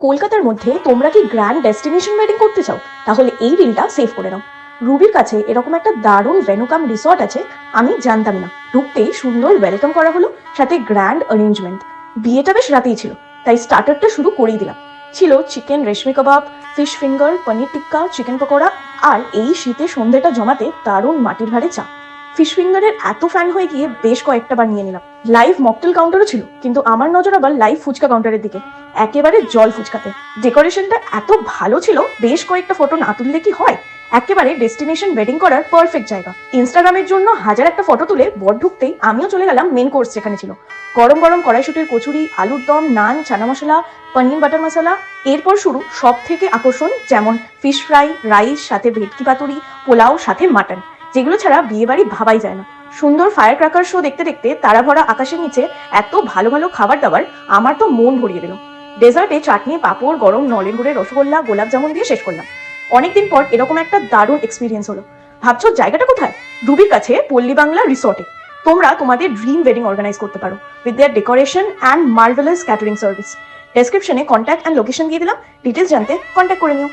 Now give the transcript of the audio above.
কলকাতার মধ্যে তোমরা কি গ্র্যান্ড ডেস্টিনেশন ওয়েডিং করতে চাও? তাহলে এই রিলটা সেভ করে নাও। রুবির কাছে এরকম একটা দারুণ ভেনুকাম রিসর্ট আছে, আমি জানতাম না। ঢুকতেই সুন্দর ওয়েলকাম করা হলো, সাথে গ্র্যান্ড অ্যারেঞ্জমেন্ট। বিয়েটা বেশ রাতেই ছিল, তাই স্টার্টারটা শুরু করেই দিলাম। ছিল চিকেন রেশমি কাবাব, fish finger, paneer tikka, chicken pakora, আর এই শীতে সন্ধ্যেটা জমাতে দারুণ মাটির ভাড়ে চা। ফিশ ফিঙ্গারের এত ফ্যান হয়ে গিয়ে বেশ কয়েকটা বার নিয়ে নিলাম। লাইভ মকটেল কাউন্টারও ছিল, কিন্তু আমার নজর আবার লাইভ ফুচকা কাউন্টারের দিকে। একেবারে জল ফুচকাতে ডেকোরেশনটা এত ভালো ছিল, বেশ কয়েকটা ফটো না তুললে কি হয়। একেবারে ডেস্টিনেশন ওয়েডিং করার পারফেক্ট জায়গা। ইনস্টাগ্রামের জন্য হাজার একটা ফটো তুলে বর ঢুকতেই আমিও চলে গেলাম মেন কোর্স যেখানে ছিল। গরম গরম কড়াইশুটির কচুরি, আলুর দম, নান, চানা মশলা, পনির বাটার মশলা। এরপর শুরু সব থেকে আকর্ষণ, যেমন ফিশ ফ্রাই, রাইস, সাথে ভেটকি পাতুরি, পোলাও, সাথে মাটন, যেগুলো ছাড়া বিয়ে বাড়ি ভাবাই যায় না। সুন্দর ফায়ার ক্র্যাকার শো দেখতে দেখতে তারা ভরা আকাশের নিচে এত ভালো ভালো খাবার দাবার, আমার তো মন ভরিয়ে দিল। ডেজার্টে চাটনি, পাঁপড়, গরম নলেন গুড়ের রসগোল্লা, গোলাপ জামুন দিয়ে শেষ করলাম। অনেকদিন পর এরকম একটা দারুণ এক্সপিরিয়েন্স হলো। ভাবছো জায়গাটা কোথায়? রুবির কাছে পল্লী বাংলা রিসর্টে। তোমরা তোমাদের ড্রিম ওয়েডিং অর্গানাইজ করতে পারো with their decoration and marvellous catering service. ডেসক্রিপশনে কন্ট্যাক্ট অ্যান্ড লোকেশন দিয়ে দিলাম, ডিটেলস জানতে কন্ট্যাক্ট করে নিও।